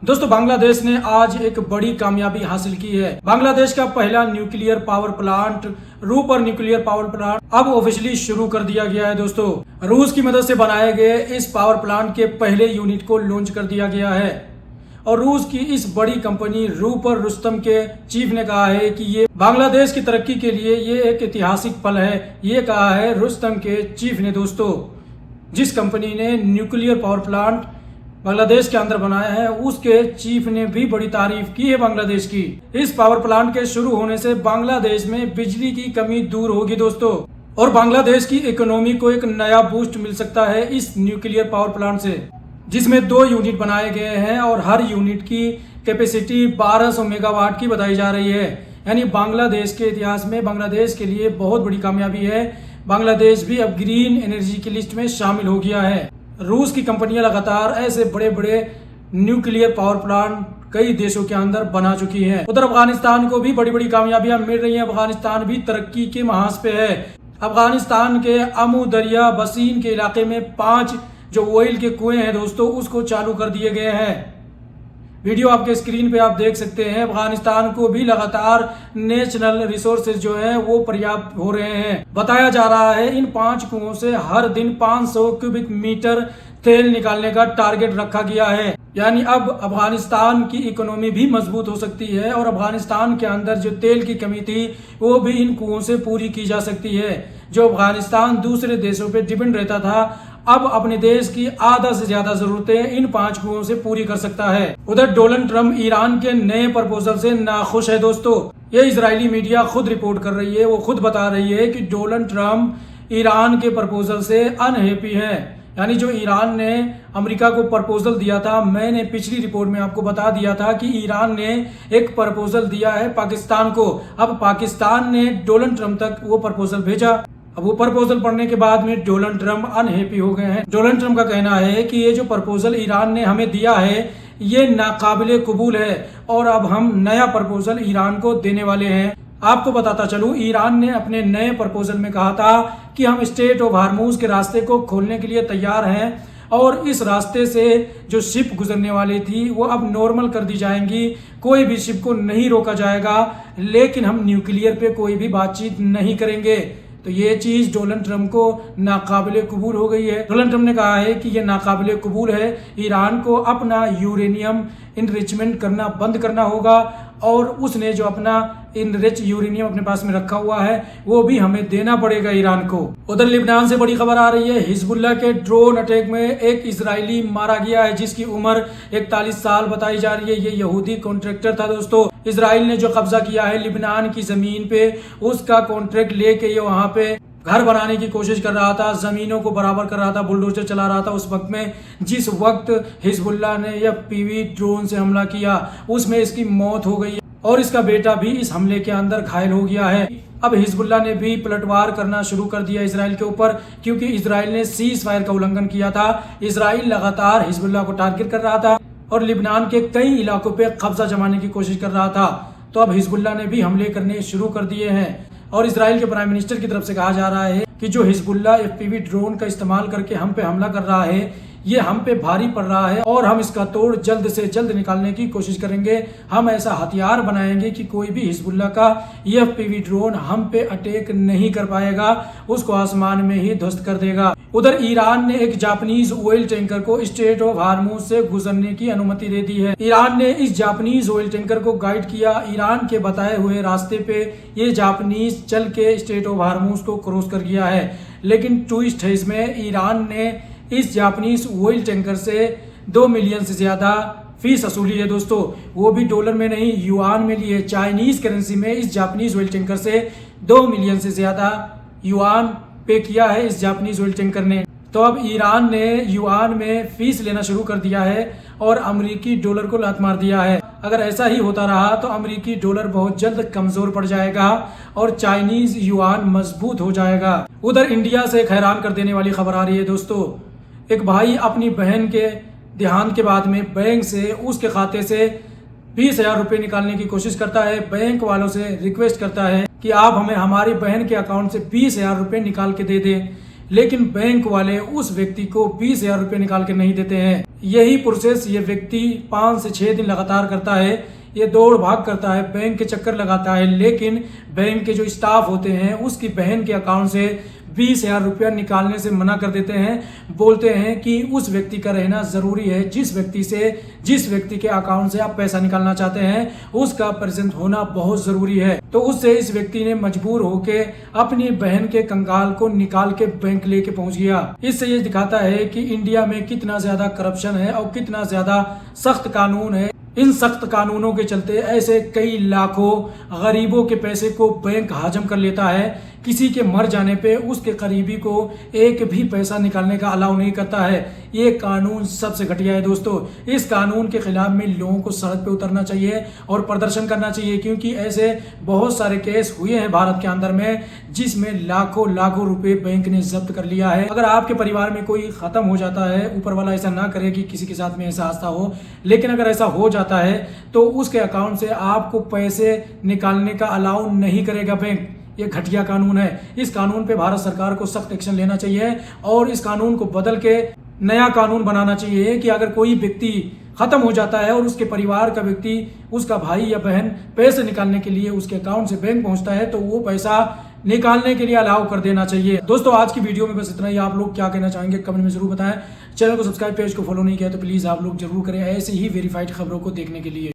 दोस्तों बांग्लादेश ने आज एक बड़ी कामयाबी हासिल की है। बांग्लादेश का पहला nuclear power plant Rooppur nuclear power plant अब ऑफिशियली शुरू कर दिया गया है। दोस्तों रूस की मदद से बनाए गए इस पावर प्लांट के पहले यूनिट को लॉन्च कर दिया गया है और रूस की इस बड़ी कंपनी रूपर रुस्तम के चीफ ने कहा है कि ये बांग्लादेश की तरक्की के लिए ये एक ऐतिहासिक पल है। ये कहा है रुस्तम के चीफ ने। दोस्तों जिस कंपनी ने न्यूक्लियर पावर प्लांट बांग्लादेश के अंदर बनाया है उसके चीफ ने भी बड़ी तारीफ की है बांग्लादेश की। इस पावर प्लांट के शुरू होने से बांग्लादेश में बिजली की कमी दूर होगी दोस्तों, और बांग्लादेश की इकोनॉमी को एक नया बूस्ट मिल सकता है इस न्यूक्लियर पावर प्लांट से, जिसमें 2 यूनिट बनाए गए हैं और हर यूनिट की कैपेसिटी 1200 मेगावाट की बताई जा रही है। यानी बांग्लादेश के इतिहास में बांग्लादेश के लिए बहुत बड़ी कामयाबी है। बांग्लादेश भी अब ग्रीन एनर्जी की लिस्ट में शामिल हो गया है। रूस की कंपनियां लगातार ऐसे बड़े बड़े न्यूक्लियर पावर प्लांट कई देशों के अंदर बना चुकी हैं। उधर अफगानिस्तान को भी बड़ी बड़ी कामयाबियां मिल रही हैं। अफगानिस्तान भी तरक्की के महाज पे है। अफगानिस्तान के अमू दरिया बसीन के इलाके में 5 जो ऑयल के कुएं हैं दोस्तों उसको चालू कर दिए गए हैं। वीडियो आपके स्क्रीन पे आप देख सकते हैं। अफगानिस्तान को भी लगातार नेशनल रिसोर्सेज जो है वो पर्याप्त हो रहे हैं। बताया जा रहा है इन 5 कुओं से हर दिन 500 क्यूबिक मीटर तेल निकालने का टारगेट रखा गया है। यानी अब अफगानिस्तान की इकोनॉमी भी मजबूत हो सकती है और अफगानिस्तान के अंदर जो तेल की कमी थी वो भी इन कुओं से पूरी की जा सकती है। जो अफगानिस्तान दूसरे देशों पे डिपेंड रहता था अब अपने देश की आधा से ज्यादा जरूरतें इन 5 कुओं से पूरी कर सकता है। उधर डोनाल्ड ट्रंप ईरान के नए प्रपोजल से नाखुश है। दोस्तों ये इजरायली मीडिया खुद रिपोर्ट कर रही है। वो खुद बता रही है कि डोनाल्ड ट्रंप ईरान के प्रपोजल से अनहैप्पी है। यानी जो ईरान ने अमेरिका को प्रपोजल दिया था, मैंने पिछली रिपोर्ट में आपको बता दिया था कि ईरान ने एक प्रपोजल दिया है पाकिस्तान को। अब पाकिस्तान ने डोनाल्ड ट्रंप तक वो प्रपोजल भेजा। अब वो प्रपोजल पढ़ने के बाद में डोनाल्ड ट्रंप अनहैप्पी हो गए हैं। डोनाल्ड ट्रंप का कहना है कि ये जो प्रपोजल ईरान ने हमें दिया है ये नाकाबिले कबूल है और अब हम नया प्रपोजल ईरान को देने वाले हैं। आपको बताता चलूं ईरान ने अपने नए प्रपोजल में कहा था कि हम स्ट्रेट ऑफ हार्मूज के रास्ते को खोलने के लिए तैयार हैं और इस रास्ते से जो शिप गुजरने वाली थी वो अब नॉर्मल कर दी जाएंगी। कोई भी शिप को नहीं रोका जाएगा, लेकिन हम न्यूक्लियर पे कोई भी बातचीत नहीं करेंगे। तो ये चीज डोनाल्ड ट्रंप को नाकाबिले कबूल हो गई है। डोनाल्ड ट्रंप ने कहा है कि ये नाकाबिले कबूल है। ईरान को अपना यूरेनियम इनरिचमेंट करना बंद करना होगा और उसने जो अपना इनरिच यूरेनियम अपने पास में रखा हुआ है वो भी हमें देना पड़ेगा ईरान को। उधर लिबनान से बड़ी खबर आ रही है। हिजबुल्लाह के ड्रोन अटैक में एक इजरायली मारा गया है जिसकी उम्र 41 साल बताई जा रही है। ये यहूदी कॉन्ट्रैक्टर था। दोस्तों इजराइल ने जो कब्जा किया है लिबनान की जमीन पे उसका कॉन्ट्रैक्ट लेके ये वहां पे घर बनाने की कोशिश कर रहा था, जमीनों को बराबर कर रहा था, बुलडोजर चला रहा था। उस वक्त में जिस वक्त हिजबुल्लाह ने यह पीवी ड्रोन से हमला किया उसमें इसकी मौत हो गई और इसका बेटा भी इस हमले के अंदर घायल हो गया है। अब हिजबुल्लाह ने भी पलटवार करना शुरू कर दिया इजराइल के ऊपर, क्योंकि इजराइल ने सीज फायर का उल्लंघन किया था। इजराइल लगातार हिजबुल्लाह को टारगेट कर रहा था और लिबनान के कई इलाकों पे कब्जा जमाने की कोशिश कर रहा था। तो अब हिजबुल्लाह ने भी हमले करने शुरू कर दिए हैं और इजराइल के प्राइम मिनिस्टर की तरफ से कहा जा रहा है कि जो हिजबुल्लाह एफपीवी ड्रोन का इस्तेमाल करके हम पे हमला कर रहा है ये हम पे भारी पड़ रहा है और हम इसका तोड़ जल्द से जल्द निकालने की कोशिश करेंगे। हम ऐसा हथियार बनाएंगे कि कोई भी हिजबुल्लाह का ये एफपीवी ड्रोन हम पे अटैक नहीं कर पाएगा, उसको आसमान में ही ध्वस्त कर देगा। उधर ईरान ने एक जापानीज ऑयल टैंकर को स्ट्रेट ऑफ हार्मूज से गुजरने की अनुमति दे दी है। ईरान ने इस जापानीज ऑयल टैंकर को गाइड किया। ईरान के बताए हुए रास्ते पे ये जापानीज चल के स्ट्रेट ऑफ हार्मूज को क्रॉस कर गया है, लेकिन ट्विस्ट है इसमें ईरान ने इस जापानीज ऑयल टैंकर से 2 मिलियन से ज्यादा फीस वसूली है। दोस्तों वो भी डॉलर में नहीं युआन में लिए। चाइनीज करेंसी में इस जापानीज ऑयल टैंकर से 2 मिलियन से ज्यादा युआन पे किया है इस जापानीज ऑयल टैंकर ने। तो अब ईरान ने युआन में फीस लेना शुरू कर दिया है और अमेरिकी डॉलर को लात मार दिया है। अगर ऐसा ही होता रहा तो अमेरिकी डॉलर बहुत जल्द कमजोर पड़ जाएगा और चाइनीज युआन मजबूत हो जाएगा। उधर इंडिया से एक हैरान कर देने वाली खबर आ रही है। दोस्तों एक भाई अपनी बहन के देहांत के बाद में बैंक से उसके खाते से 20,000 रुपये निकालने की कोशिश करता है। बैंक वालों से रिक्वेस्ट करता है कि आप हमें हमारी बहन के अकाउंट से 20,000 रुपये निकाल के दे दें, लेकिन बैंक वाले उस व्यक्ति को 20,000 रुपये निकाल के नहीं देते हैं। यही प्रोसेस ये व्यक्ति 5 से 6 दिन लगातार करता है। ये दौड़ भाग करता है, बैंक के चक्कर लगाता है, लेकिन बैंक के जो स्टाफ होते हैं उसकी बहन के अकाउंट से 20,000 रुपया निकालने से मना कर देते हैं। बोलते हैं कि उस व्यक्ति का रहना जरूरी है, जिस व्यक्ति के अकाउंट से आप पैसा निकालना चाहते हैं उसका प्रेजेंट होना बहुत जरूरी है। तो उससे इस व्यक्ति ने मजबूर होके अपनी बहन के कंकाल को निकाल के बैंक लेके पहुंच गया। इससे ये दिखाता है कि इंडिया में कितना ज्यादा करप्शन है और कितना ज्यादा सख्त कानून है। इन सख्त कानूनों के चलते ऐसे कई लाखों गरीबों के पैसे को बैंक हजम कर लेता है। किसी के मर जाने पे उसके करीबी को एक भी पैसा निकालने का अलाउ नहीं करता है। ये कानून सबसे घटिया है दोस्तों। इस कानून के खिलाफ में लोगों को सड़क पे उतरना चाहिए और प्रदर्शन करना चाहिए, क्योंकि ऐसे बहुत सारे केस हुए हैं भारत के अंदर में जिसमें लाखों रुपए बैंक ने जब्त कर लिया है। अगर आपके परिवार में कोई खत्म हो जाता है, ऊपर वाला ऐसा ना करे कि किसी के साथ में ऐसा हादसा हो, लेकिन अगर ऐसा हो जाता है तो उसके अकाउंट से आपको पैसे निकालने का अलाउ नहीं करेगा बैंक। ये घटिया कानून है। इस कानून पे भारत सरकार को सख्त एक्शन लेना चाहिए और इस कानून को बदल के नया कानून बनाना चाहिए कि अगर कोई व्यक्ति खत्म हो जाता है और उसके परिवार का व्यक्ति, उसका भाई या बहन पैसे निकालने के लिए उसके अकाउंट से बैंक पहुंचता है तो वो पैसा निकालने के लिए अलाउ कर देना चाहिए। दोस्तों आज की वीडियो में बस इतना ही। आप लोग क्या कहना चाहेंगे कमेंट में जरूर बताएं। चैनल को सब्सक्राइब, पेज को फॉलो नहीं किया तो प्लीज आप लोग जरूर करें ऐसे ही वेरीफाइड खबरों को देखने के लिए।